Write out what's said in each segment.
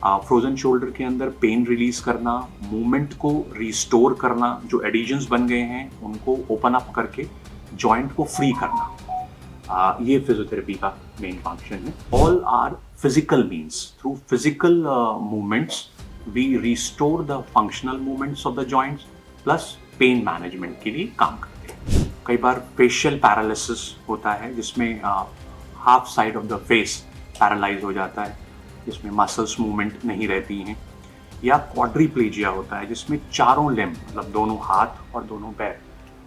Frozen shoulder के अंदर pain release करना, मूवमेंट को रिस्टोर करना, जो एडिशंस बन गए हैं उनको ओपन अप करके जॉइंट को फ्री करना, ये फिजियोथेरेपी का मेन फंक्शन है। All are physical means, through physical movements we restore the functional movements of the joints plus pain management के लिए काम करते हैं। कई बार फेशियल पैरालिसिस होता है जिसमें half side of the face paralyse हो जाता है, जिसमें मसल्स मूवमेंट नहीं रहती हैं, या क्वाड्रीप्लेजिया होता है जिसमें चारों लिम्ब मतलब दोनों हाथ और दोनों पैर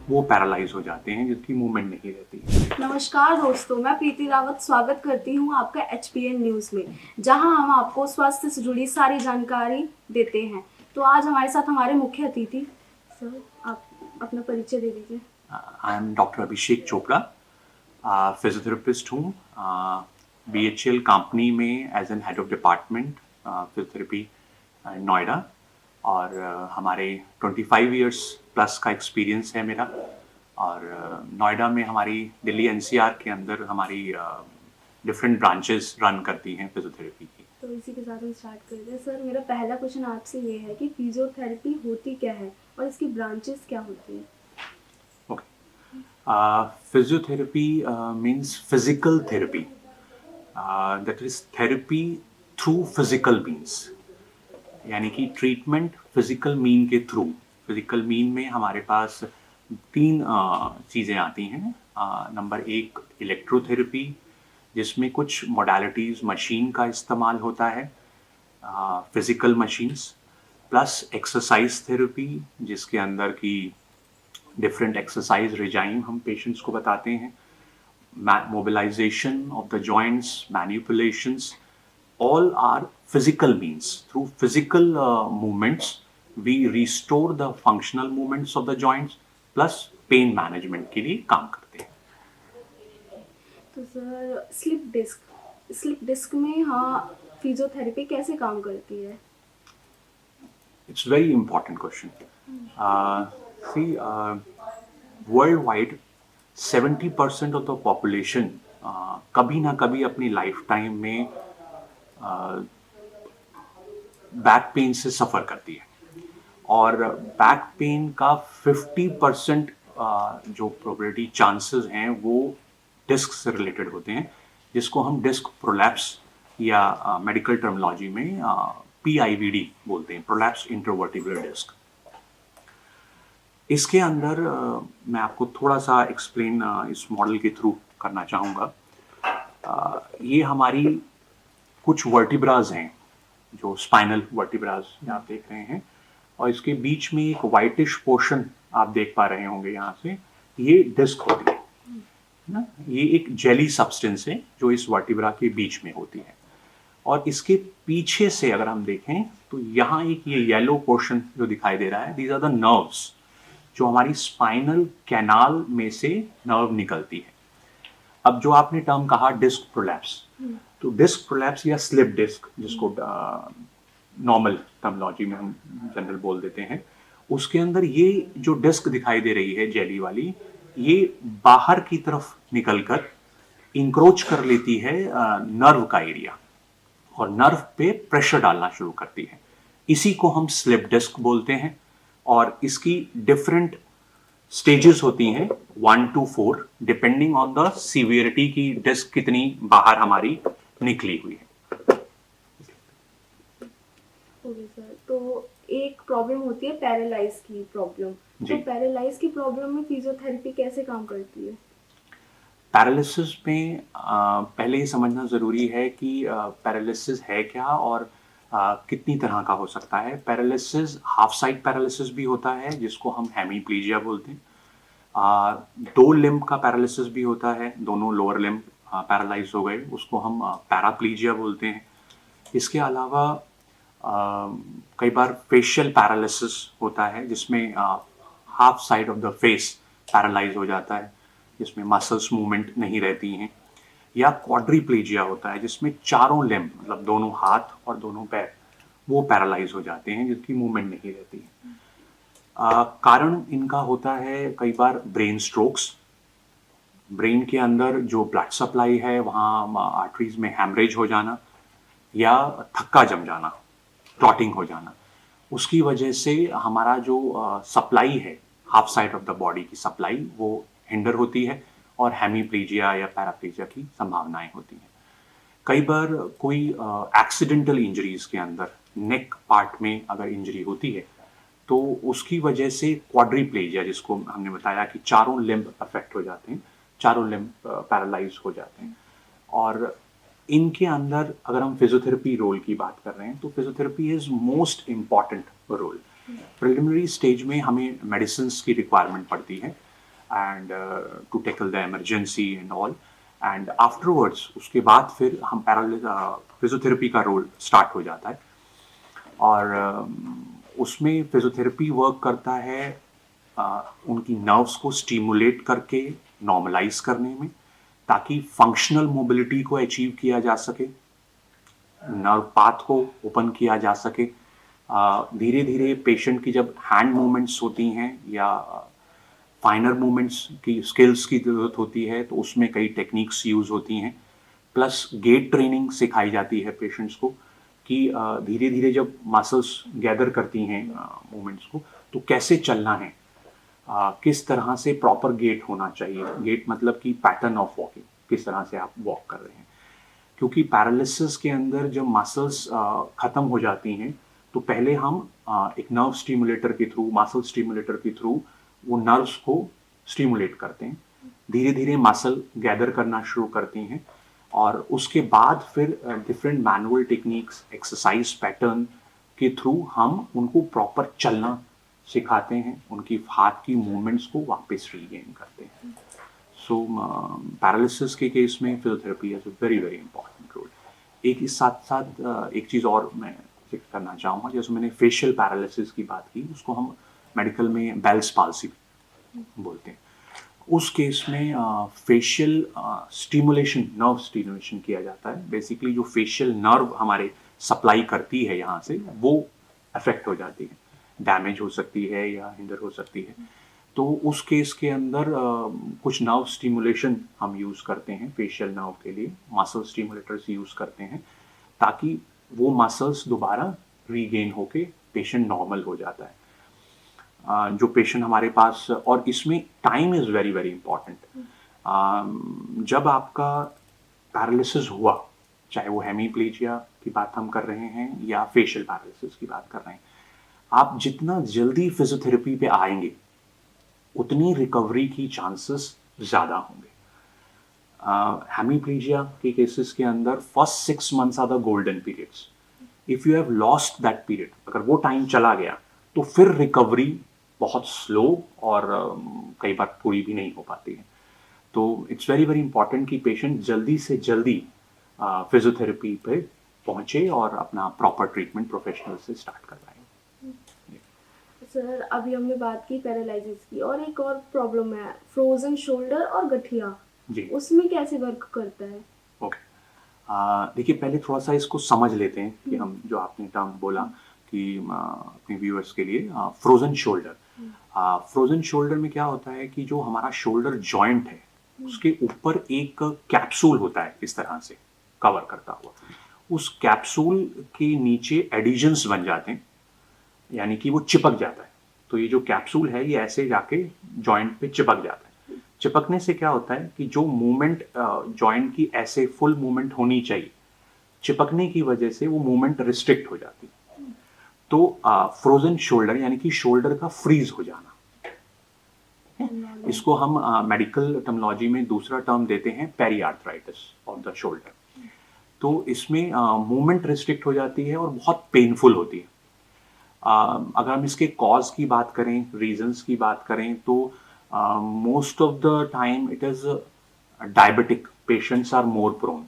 वो पैरालाइज हो जाते हैं, जिसकी मूवमेंट नहीं रहती। नमस्कार दोस्तों, मैं प्रीति रावत स्वागत करती हूं आपका HPN न्यूज़ में, जहां हम आपको स्वास्थ्य से जुड़ी सारी जानकारी देते हैं। तो आज हमारे साथ हमारे मुख्य अतिथि, सर आप अपना परिचय दे दीजिए। I am doctor Abhishek Chopra, physiotherapist हूँ BHL कंपनी में as an head of department physiotherapy Noida, और हमारे 25 इयर्स प्लस का एक्सपीरियंस है मेरा। और नोएडा में हमारी दिल्ली NCR के अंदर हमारी डिफरेंट ब्रांचेस रन करती हैं फिजियोथेरेपी की। तो इसी के साथ हम स्टार्ट करते हैं। सर, मेरा पहला क्वेश्चन आपसे ये है कि फिजियोथेरेपी होती क्या है और इसकी ब्रांचेस क्या होती हैं? Physiotherapy means physical therapy. That is therapy through physical means. यानी कि ट्रीटमेंट फिजिकल मीन के थ्रू। फिजिकल मीन में हमारे पास तीन चीज़ें आती हैं। नंबर एक इलेक्ट्रोथेरेपी, जिसमें कुछ मोडालिटीज़ मशीन का इस्तेमाल होता है, physical machines, plus exercise therapy जिसके अंदर की डिफरेंट एक्सरसाइज रिजाइम हम पेशेंट्स को बताते हैं, mobilisation of the joints, manipulations, all are physical means. Through physical movements we restore the functional movements of the joints plus pain management के लिए काम करते हैं। तो सर, स्लिप डिस्क में हाँ फिजियोथेरेपी कैसे काम करती है? It's very important question. See, worldwide 70% of the population कभी ना कभी अपनी लाइफ टाइम में बैक पेन से सफ़र करती है, और बैक पेन का 50% जो प्रोबेबिलिटी चांसेस हैं वो डिस्क से रिलेटेड होते हैं, जिसको हम डिस्क प्रोलैप्स या मेडिकल टर्मिनोलॉजी में PIVD बोलते हैं, प्रोलैप्स इंटरवर्टिब्रल डिस्क। इसके अंदर मैं आपको थोड़ा सा एक्सप्लेन इस मॉडल के थ्रू करना चाहूँगा। ये हमारी कुछ वर्टिब्राज हैं, जो स्पाइनल वर्टिब्राज आप देख रहे हैं, और इसके बीच में एक वाइटिश पोर्शन आप देख पा रहे होंगे यहाँ से, ये डिस्क होती है ना। ये एक जेली सब्सटेंस है जो इस वर्टिब्रा के बीच में होती है, और इसके पीछे से अगर हम देखें तो यहाँ एक ये येलो पोर्शन जो दिखाई दे रहा है, दीज आर द नर्व्स जो हमारी स्पाइनल कैनाल में से नर्व निकलती है। अब जो आपने टर्म कहा डिस्क प्रोलैप्स, तो डिस्क प्रोलैप्स या स्लिप डिस्क, जिसको नॉर्मल टर्मिनोलॉजी में हम जनरल बोल देते हैं, उसके अंदर ये जो डिस्क दिखाई दे रही है जेली वाली, ये बाहर की तरफ निकलकर इंक्रोच कर लेती है नर्व का एरिया, और नर्व पे प्रेशर डालना शुरू करती है। इसी को हम स्लिप डिस्क बोलते हैं, और इसकी डिफरेंट स्टेजेस होती हैं 1 to 4, depending on the severity की डिस्क कितनी बाहर हमारी निकली हुई है। ओके सर, तो एक प्रॉब्लम होती है पैरालाइज की प्रॉब्लम। तो पैरालाइज की प्रॉब्लम में फिजियोथेरेपी कैसे काम करती है? पैरालिसिस में पहले ये समझना ज़रूरी है कि पैरालिसिस है क्या और कितनी तरह का हो सकता है। पैरालिसिस हाफ साइड पैरालिसिस भी होता है, जिसको हम हेमीप्लीजिया बोलते हैं। 2 लिम्ब का पैरालिसिस भी होता है, दोनों लोअर लिम्ब पैरालाइज हो गए, उसको हम पैराप्लीजिया बोलते हैं। इसके अलावा कई बार फेशियल पैरालिसिस होता है जिसमें half side of the face paralyse हो जाता है, जिसमें मसल्स मूवमेंट नहीं रहती हैं, या क्वाड्रीप्लेजिया होता है जिसमें चारों लिम्ब मतलब दोनों हाथ और दोनों पैर वो पैरालाइज हो जाते हैं, जिसकी मूवमेंट नहीं रहती है। कारण इनका होता है कई बार ब्रेन स्ट्रोक्स, ब्रेन के अंदर जो ब्लड सप्लाई है वहाँ आर्टरीज में हैमरेज हो जाना, या थक्का जम जाना, क्लॉटिंग हो जाना, उसकी वजह से हमारा जो सप्लाई है half side of the body की सप्लाई वो हिंडर होती है और हेमीप्लीजिया या पैराप्लीजिया की संभावनाएं होती हैं। कई बार कोई एक्सीडेंटल इंजरीज के अंदर नेक पार्ट में अगर इंजरी होती है तो उसकी वजह से क्वाड्रीप्लेजिया, जिसको हमने बताया कि चारों लिम्ब अफेक्ट हो जाते हैं, चारों लिम्ब पैरालाइज हो जाते हैं। और इनके अंदर अगर हम फिजियोथेरेपी रोल की बात कर रहे हैं तो physiotherapy is most important role. Preliminary stage में हमें मेडिसिन की रिक्वायरमेंट पड़ती है and to tackle the emergency and all, and afterwards उसके बाद फिर हम फिजियोथेरेपी का रोल स्टार्ट हो जाता है। और उसमें फिजियोथेरेपी वर्क करता है उनकी नर्व्स को स्टिमुलेट करके नॉर्मलाइज करने में, ताकि फंक्शनल मोबिलिटी को अचीव किया जा सके, नर्व पाथ को ओपन किया जा सके। धीरे धीरे पेशेंट की जब हैंड मूवमेंट्स होती हैं या फाइनर मूवमेंट्स की स्किल्स की ज़रूरत होती है तो उसमें कई टेक्निक्स यूज़ होती हैं, प्लस गेट ट्रेनिंग सिखाई जाती है पेशेंट्स को कि धीरे धीरे जब मसल्स गैदर करती हैं मूवमेंट्स को तो कैसे चलना है, किस तरह से प्रॉपर गेट होना चाहिए। गेट मतलब कि पैटर्न ऑफ वॉकिंग, किस तरह से आप वॉक कर रहे हैं। क्योंकि पैरालिसिस के अंदर जब मसल्स ख़त्म हो जाती हैं तो पहले हम एक नर्व स्टिमुलेटर के थ्रू, मसल स्टिमुलेटर के थ्रू वो नर्व्स को स्टिमुलेट करते हैं, धीरे धीरे मसल गैदर करना शुरू करती हैं और उसके बाद फिर different manual techniques, exercise pattern के थ्रू हम उनको प्रॉपर चलना सिखाते हैं, उनकी हाथ की मूवमेंट्स को वापस रीगेन करते हैं। सो पैरालिसिस के केस में physiotherapy has a very very important role. एक इस साथ साथ एक चीज़ और मैं जिक्र करना चाहूँगा, जैसे मैंने फेशियल पैरालिसिस की बात की, उसको हम मेडिकल में बेल्स पाल्सी बोलते हैं। उस केस में फेशियल स्टिमुलेशन, नर्व स्टिमुलेशन किया जाता है। बेसिकली जो फेशियल नर्व हमारे सप्लाई करती है यहाँ से, वो अफेक्ट हो जाती है, डैमेज हो सकती है या हिंडर हो सकती है। तो उस केस के अंदर कुछ नर्व स्टिमुलेशन हम यूज़ करते हैं फेशियल नर्व के लिए, मसल स्टिमुलेटर्स यूज़ करते हैं ताकि वो मसल्स दोबारा रीगेन होके पेशेंट नॉर्मल हो जाता है। जो पेशेंट हमारे पास, और इसमें time is very very important. जब आपका पैरालिसिस हुआ, चाहे वो हेमीप्लीजिया की बात हम कर रहे हैं या फेशियल पैरालिसिस की बात कर रहे हैं, आप जितना जल्दी फिजियोथेरेपी पे आएंगे उतनी रिकवरी की चांसेस ज़्यादा होंगे। हेमीप्लीजिया के केसेस के अंदर first 6 months are the golden periods. If you have lost that period, अगर वो टाइम चला गया तो फिर रिकवरी बहुत स्लो और कई बार पूरी भी नहीं हो पाती है। तो इट्स वेरी वेरी इंपॉर्टेंट कि पेशेंट जल्दी से जल्दी फिजियोथेरेपी पे पहुंचे और अपना प्रॉपर ट्रीटमेंट प्रोफेशनल से स्टार्ट करवाएं। सर, अभी हमने बात की पैरालिसिस की, और एक और प्रॉब्लम है फ्रोजन शोल्डर और गठिया जी, उसमें कैसे वर्क करता है? ओके। देखिए, पहले थोड़ा सा इसको समझ लेते हैं कि हम जो आपने टर्म बोला कि अपने व्यूअर्स के लिए फ्रोजन शोल्डर। फ्रोजन शोल्डर में क्या होता है कि जो हमारा शोल्डर जॉइंट है उसके ऊपर एक कैप्सूल होता है, इस तरह से कवर करता हुआ। उस कैप्सूल के नीचे एडिशंस बन जाते हैं, यानी कि वो चिपक जाता है। तो ये जो कैप्सूल है ये ऐसे जाके जॉइंट पे चिपक जाता है। चिपकने से क्या होता है कि जो मूवमेंट जॉइंट की ऐसे फुल मूवमेंट होनी चाहिए, चिपकने की वजह से वो मूवमेंट रिस्ट्रिक्ट हो जाती है। तो फ्रोजन शोल्डर यानी कि शोल्डर का फ्रीज हो जाना, इसको हम मेडिकल टर्मिनोलॉजी में दूसरा टर्म देते हैं पेरीआर्थराइटिस ऑफ द शोल्डर। तो इसमें मूवमेंट रिस्ट्रिक्ट हो जाती है और बहुत पेनफुल होती है। अगर हम इसके कॉज की बात करें, रीजंस की बात करें, तो most of the time it is diabetic patients are more prone,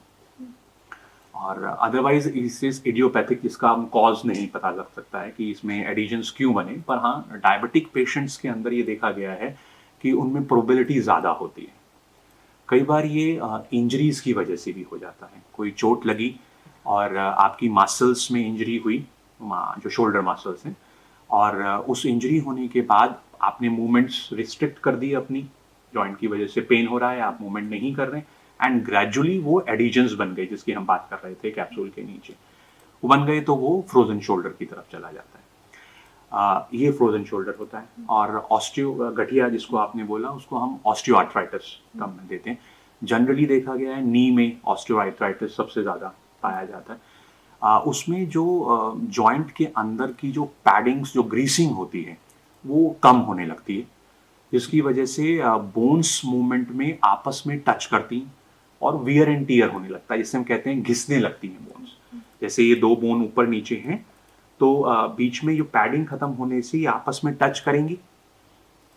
और अदरवाइज इस इडियोपैथिक, इसका हम कॉज नहीं पता लग सकता है कि इसमें एडिशंस क्यों बने। पर हाँ, डायबिटिक पेशेंट्स के अंदर ये देखा गया है कि उनमें प्रोबेबिलिटी ज़्यादा होती है। कई बार ये इंजरीज की वजह से भी हो जाता है। कोई चोट लगी और आपकी मसल्स में इंजरी हुई, जो शोल्डर मसल्स हैं, और उस इंजरी होने के बाद आपने मूवमेंट्स रिस्ट्रिक्ट कर दी अपनी, जॉइंट की वजह से पेन हो रहा है, आप मूवमेंट नहीं कर रहे, एंड ग्रेजुअली वो एडिशंस बन गए जिसकी हम बात कर रहे थे कैप्सूल के नीचे। वो बन गए तो वो फ्रोजन शोल्डर की तरफ चला जाता है। ये फ्रोजन शोल्डर होता है। और ऑस्टियो गठिया जिसको आपने बोला, उसको हम ऑस्टियोआर्थराइटिस टर्म में देते हैं। जनरली देखा गया है नी में ऑस्टियोआर्थराइटिस सबसे ज़्यादा पाया जाता है। उसमें जो जॉइंट के अंदर की जो पैडिंग्स, जो ग्रीसिंग होती है, वो कम होने लगती है, जिसकी वजह से बोन्स मूवमेंट में आपस में टच करती हैं और वियर एंड टीयर होने लगता है, जिससे हम कहते हैं घिसने लगती हैं बोन्स। जैसे ये दो बोन ऊपर नीचे हैं, तो बीच में जो पैडिंग खत्म होने से ये आपस में टच करेंगी,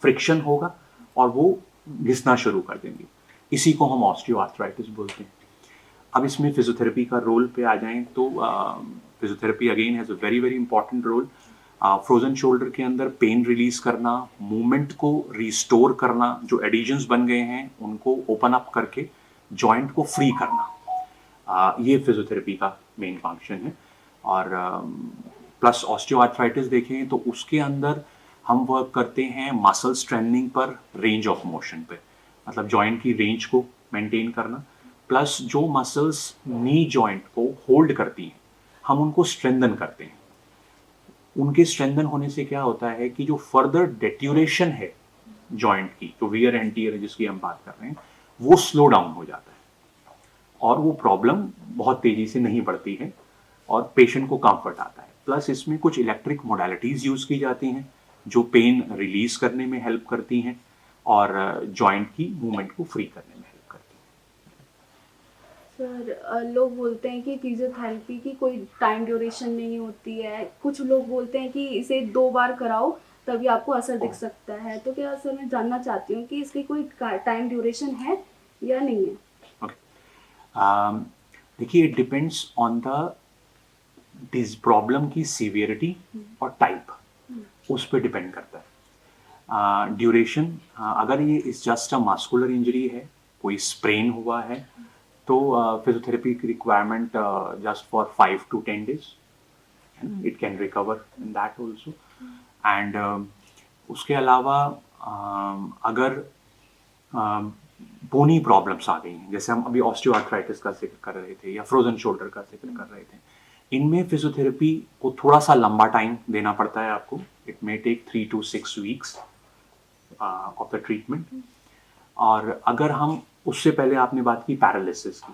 फ्रिक्शन होगा और वो घिसना शुरू कर देंगी। इसी को हम ऑस्टियोआर्थराइटिस बोलते हैं। अब इसमें फिजियोथेरेपी का रोल पे आ जाएं तो physiotherapy again has a very very important role. Frozen shoulder के अंदर पेन रिलीज करना, मूवमेंट को रिस्टोर करना, जो एडिशंस बन गए हैं उनको ओपन अप करके जॉइंट को फ्री करना, ये फिजियोथेरेपी का मेन फंक्शन है। और प्लस ऑस्टियोआर्थराइटिस देखें तो उसके अंदर हम वर्क करते हैं मसल स्ट्रेंथनिंग पर, रेंज ऑफ मोशन पे, मतलब जॉइंट की रेंज को मेंटेन करना। प्लस जो मसल्स नी जॉइंट को होल्ड करती हैं, हम उनको स्ट्रेंथन करते हैं। उनके स्ट्रेंथन होने से क्या होता है कि जो फर्दर डेट्यूरेशन है जॉइंट की, जो वियर एंड टियर है जिसकी हम बात कर रहे हैं, वो स्लो डाउन हो जाता है और वो प्रॉब्लम बहुत तेजी से नहीं बढ़ती है और पेशेंट को कंफर्ट आता है। प्लस इसमें कुछ इलेक्ट्रिक मोडालिटीज़ यूज़ की जाती हैं जो पेन रिलीज करने में हेल्प करती हैं और जॉइंट की मूवमेंट को फ्री करने में हेल्प करती हैं। सर, लोग बोलते हैं कि फिजियोथेरेपी की कोई टाइम ड्यूरेशन नहीं होती है। कुछ लोग बोलते हैं कि इसे 2 बार कराओ तभी आपको असर दिख सकता है। तो क्या सर, मैं जानना चाहती हूँ कि इसकी कोई टाइम ड्यूरेशन है या नहीं है? देखिए, it depends on the this problem की सीवियरिटी और टाइप, उस पर डिपेंड करता है। ड्यूरेशन, अगर ये is just a muscular injury है, कोई स्प्रेन हुआ है, तो फिजियोथेरेपी की requirement just for 5 to 10 days, it can recover in that also. And उसके अलावा अगर बोनी प्रॉब्लम्स आ गई हैं, जैसे हम अभी ऑस्टियोआर्थराइटिस का जिक्र कर रहे थे या फ्रोजन शोल्डर का जिक्र कर रहे थे, इनमें फिजियोथेरेपी को थोड़ा सा लंबा टाइम देना पड़ता है आपको। It may take 3 to 6 weeks of the treatment. और अगर हम उससे पहले, आपने बात की पैरालिसिस की,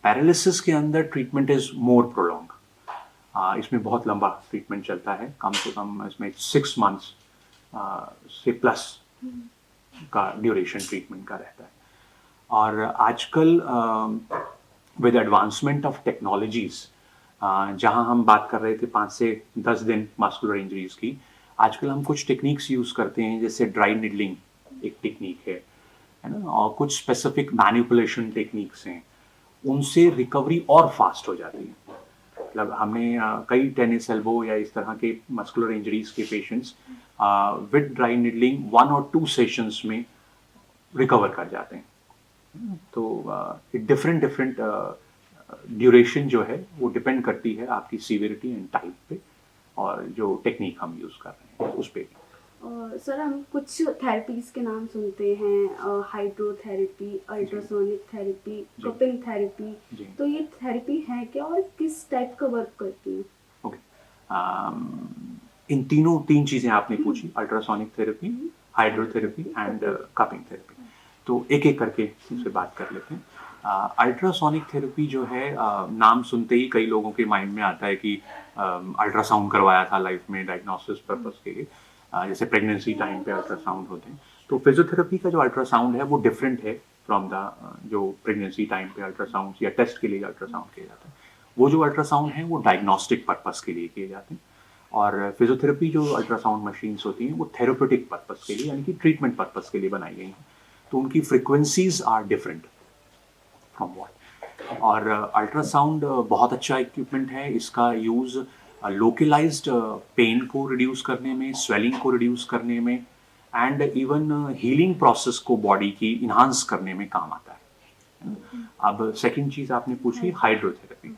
पैरालिसिस के अंदर ट्रीटमेंट इज मोर प्रोलॉन्ग। इसमें बहुत लंबा ट्रीटमेंट चलता है, कम से कम इसमें 6 months से प्लस का ड्यूरेशन ट्रीटमेंट का रहता है। और आजकल विद एडवांसमेंट ऑफ टेक्नोलॉजीज, जहां हम बात कर रहे थे 5 से 10 दिन मस्कुलर इंजरीज की, आजकल हम कुछ टेक्निक्स यूज़ करते हैं, जैसे ड्राई निडलिंग एक टेक्निक है ना, और कुछ स्पेसिफिक मैनिपुलेशन टेक्निक्स हैं, उनसे रिकवरी और फास्ट हो जाती है। मतलब हमने कई टेनिस एल्बो या इस तरह के मस्कुलर इंजरीज के patients with dry needling 1 or 2 sessions में रिकवर कर जाते हैं। तो डिफरेंट ड्यूरेशन जो है वो डिपेंड करती है आपकी सीवियरिटी एंड टाइप पे, और जो टेक्निक हम यूज़ कर रहे हैं उस पर। सर, हम कुछ थेरेपीज के नाम सुनते हैं, hydrotherapy, ultrasonic therapy, cupping therapy. तो ये थेरेपी है क्या और किस टाइप का वर्क करती है? ओके, इन तीन चीज़ें आपने पूछी, ultrasonic therapy, hydrotherapy and cupping therapy. तो एक एक करके इस पर बात कर लेते हैं। अल्ट्रासोनिक थेरेपी जो है, नाम सुनते ही कई लोगों के माइंड में आता है कि अल्ट्रासाउंड करवाया था लाइफ में डायग्नोसिस पर्पस के लिए, जैसे प्रेगनेंसी टाइम पे अल्ट्रासाउंड होते हैं। तो फिजियोथेरेपी का जो अल्ट्रासाउंड है वो डिफरेंट है फ्रॉम द जो प्रेगनेंसी टाइम पे अल्ट्रासाउंड या टेस्ट के लिए अल्ट्रासाउंड किया जाता है। वो जो अल्ट्रासाउंड है वो डायग्नोस्टिक पर्पस के लिए किए जाते हैं, और फिजियोथेरेपी जो अल्ट्रासाउंड मशीन्स होती हैं वो थेरेपेटिक पर्पस के लिए, यानी कि ट्रीटमेंट पर्पस के लिए बनाई गई हैं। तो उनकी frequencies are different from what. और अल्ट्रासाउंड बहुत अच्छा इक्विपमेंट है। इसका यूज़ लोकलाइज्ड पेन को रिड्यूस करने में, स्वेलिंग को रिड्यूस करने में, एंड इवन हीलिंग प्रोसेस को बॉडी की इन्हांस करने में काम आता है। अब सेकंड चीज़ आपने पूछी हाइड्रोथेरेपी।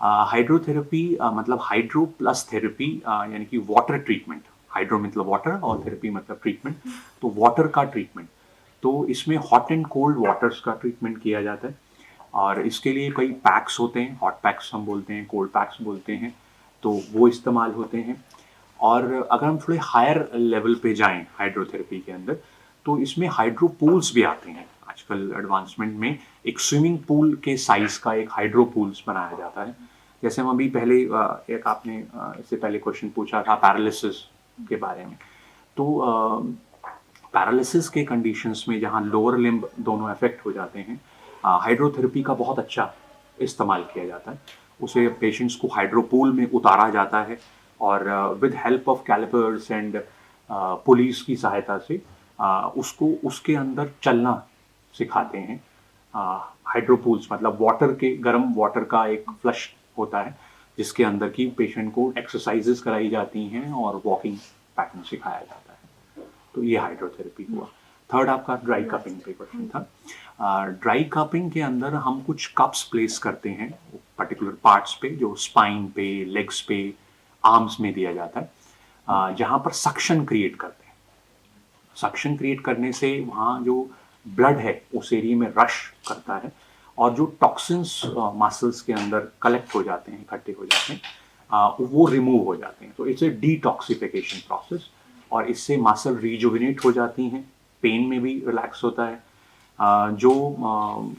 हाइड्रोथेरेपी मतलब हाइड्रो प्लस थेरेपी, यानी कि वाटर ट्रीटमेंट। हाइड्रो मतलब वाटर और थेरेपी मतलब ट्रीटमेंट, तो वाटर का ट्रीटमेंट। तो इसमें हॉट एंड कोल्ड वाटर्स का ट्रीटमेंट किया जाता है। और इसके लिए कई पैक्स होते हैं, हॉट पैक्स हम बोलते हैं, कोल्ड पैक्स बोलते हैं, तो वो इस्तेमाल होते हैं। और अगर हम थोड़े हायर लेवल पे जाएं हाइड्रोथेरेपी के अंदर, तो इसमें हाइड्रो पूल्स भी आते हैं। आजकल एडवांसमेंट में एक स्विमिंग पूल के साइज का एक हाइड्रो पूल्स बनाया जाता है। जैसे हम अभी पहले एक आपने इससे पहले क्वेश्चन पूछा था पैरालिसिस के बारे में, तो पैरालिसिस के कंडीशंस में जहाँ लोअर लिम्ब दोनों अफेक्ट हो जाते हैं, हाइड्रोथेरेपी का बहुत अच्छा इस्तेमाल किया जाता है। उसे पेशेंट्स को हाइड्रोपूल में उतारा जाता है और with help of calipers and police की सहायता से उसको उसके अंदर चलना सिखाते हैं। हाइड्रोपूल्स मतलब वाटर के, गर्म वाटर का एक फ्लश होता है जिसके अंदर की पेशेंट को एक्सरसाइजेस कराई जाती हैं और वॉकिंग पैटर्न सिखाया जाता है। तो ये हाइड्रोथेरेपी हुआ। थर्ड आपका ड्राई कपिंग पे क्वेश्चन था। ड्राई कपिंग के अंदर हम कुछ कप्स प्लेस करते हैं पर्टिकुलर पार्ट्स पे, जो स्पाइन पे, लेग्स पे, आर्म्स में दिया जाता है, जहाँ पर सक्शन क्रिएट करते हैं। सक्शन क्रिएट करने से वहाँ जो ब्लड है उस एरिया में रश करता है और जो टॉक्सिन्स मसल्स के अंदर कलेक्ट हो जाते हैं, इकट्ठे हो जाते हैं, वो रिमूव हो जाते हैं। तो इट्स ए डिटॉक्सिफिकेशन प्रोसेस और इससे मसल रिजुविनेट हो जाती हैं, पेन में भी रिलैक्स होता है। जो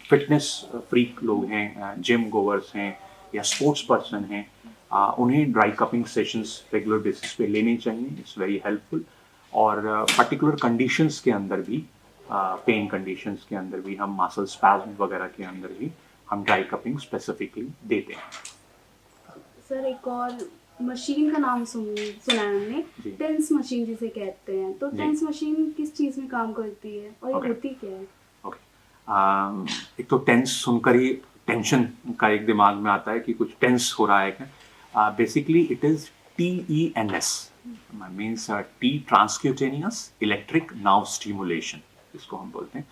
फिटनेस फ्रीक लोग हैं, जिम गोवर्स हैं या स्पोर्ट्स पर्सन हैं, उन्हें dry cupping sessions regular basis पे लेने चाहिए। It's very helpful. और पर्टिकुलर कंडीशंस के अंदर भी, पेन कंडीशंस के अंदर भी हम मसल स्पैज्म वगैरह के अंदर भी हम ड्राई कपिंग स्पेसिफिकली देते हैं। सर एक और मशीन का नाम सुना है हमने, जी। टेंस मशीन जिसे कहते हैं, तो जी। टेंस मशीन किस चीज में काम करती है और ये Okay. होती क्या है? ओके। एक तो टेंस सुनकर ही टेंशन का एक दिमाग में आता है कि कुछ टेंस हो रहा है क्या। Basically it is TENS, means T transcutaneous electric nerve stimulation, इसको हम बोलते हैं।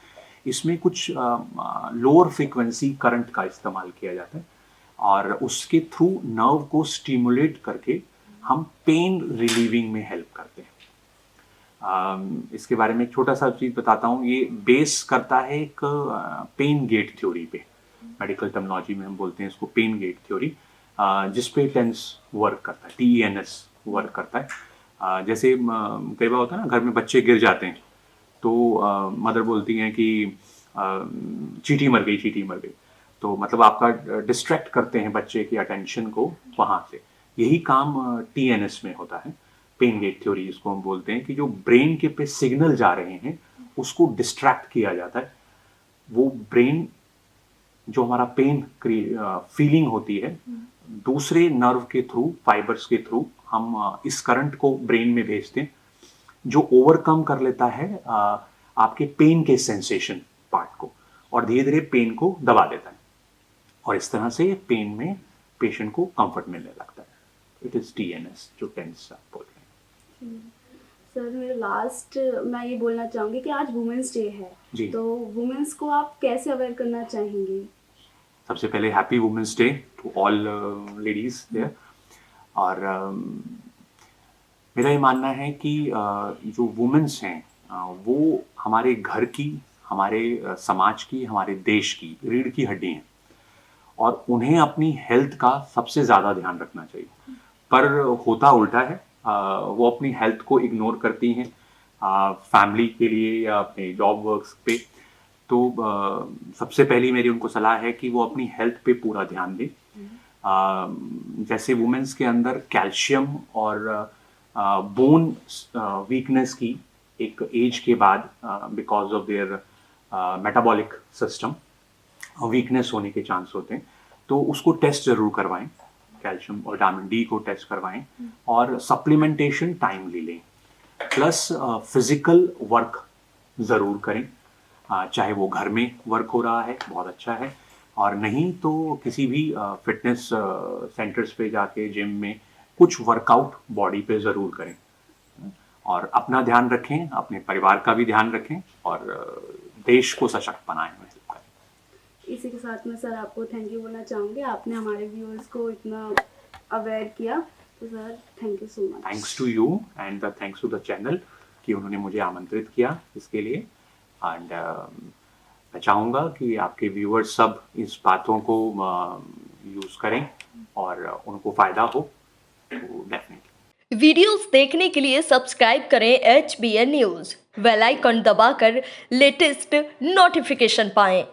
इसमें कुछ लोअर फ्रीक्वेंसी करंट का इस्तेमाल किया जाता है और उसके थ्रू नर्व को स्टिमुलेट करके हम पेन रिलीविंग में हेल्प करते हैं। इसके बारे में एक छोटा सा चीज़ बताता हूँ। ये बेस करता है एक पेन गेट थ्योरी पे, मेडिकल टर्मिनोलॉजी में हम बोलते हैं इसको पेन गेट थ्योरी, जिस पे टेंस वर्क करता है, TENS वर्क करता है। जैसे कई बार होता है ना, घर में बच्चे गिर जाते हैं तो मदर बोलती हैं कि चींटी मर गई, चींटी मर गई, तो मतलब आपका डिस्ट्रैक्ट करते हैं बच्चे की अटेंशन को वहाँ से। यही काम TNS में होता है, पेन गेट थ्योरी इसको हम बोलते हैं, कि जो ब्रेन के पे सिग्नल जा रहे हैं उसको डिस्ट्रैक्ट किया जाता है। वो ब्रेन जो हमारा पेन फीलिंग होती है, दूसरे नर्व के थ्रू, फाइबर्स के थ्रू हम इस करंट को ब्रेन में भेजते हैं, जो ओवरकम कर लेता है आपके पेन के सेंसेशन पार्ट को और धीरे धीरे पेन को दबा देता है और इस तरह से पेन में पेशेंट को कंफर्ट मिलने लगता है। इट इज TNS, जो टेंस आप बोल रहे हैं। सर मेरा लास्ट मैं ये बोलना चाहूँगी कि आज वुमेंस डे है, जी। तो वुमेन्स को आप कैसे अवेयर करना चाहेंगे? सबसे पहले happy women's day to all ladies there. और मेरा ये मानना है कि जो वुमेन्स हैं वो हमारे घर की, हमारे समाज की, हमारे देश की रीढ़ की हड्डी हैं और उन्हें अपनी हेल्थ का सबसे ज़्यादा ध्यान रखना चाहिए। पर होता उल्टा है, वो अपनी हेल्थ को इग्नोर करती हैं फैमिली के लिए या अपने जॉब वर्क्स पे। तो सबसे पहली मेरी उनको सलाह है कि वो अपनी हेल्थ पे पूरा ध्यान दें। जैसे वुमेन्स के अंदर कैल्शियम और बोन वीकनेस की एक एज के बाद, because of their metabolic system, weakness होने के चांस होते हैं, तो उसको टेस्ट जरूर करवाएं, कैल्शियम और विटामिन D को टेस्ट करवाएं और सप्लीमेंटेशन टाइमली लें। प्लस फिजिकल वर्क ज़रूर करें, चाहे वो घर में वर्क हो रहा है बहुत अच्छा है, और नहीं तो किसी भी फिटनेस सेंटर्स पे जाके जिम में कुछ वर्कआउट बॉडी पे ज़रूर करें। और अपना ध्यान रखें, अपने परिवार का भी ध्यान रखें और देश को सशक्त बनाएं में हेल्प करें। इसी के साथ में सर आपको थैंक यू बोलना चाहूँगी, आपने हमारे व्यूअर्स को इतना अवेयर किया, तो sir thank you so much. Thanks to you and thanks to the channel कि उन्होंने मुझे आमंत्रित किया इसके लिए। एंड मैं चाहूँगा कि आपके व्यूअर्स सब इस बातों को यूज़ करें और उनको फ़ायदा हो, तो डेफिनेटली। वीडियोस देखने के लिए सब्सक्राइब करें HBN न्यूज़, बेल आइकन दबाकर लेटेस्ट नोटिफिकेशन पाएं।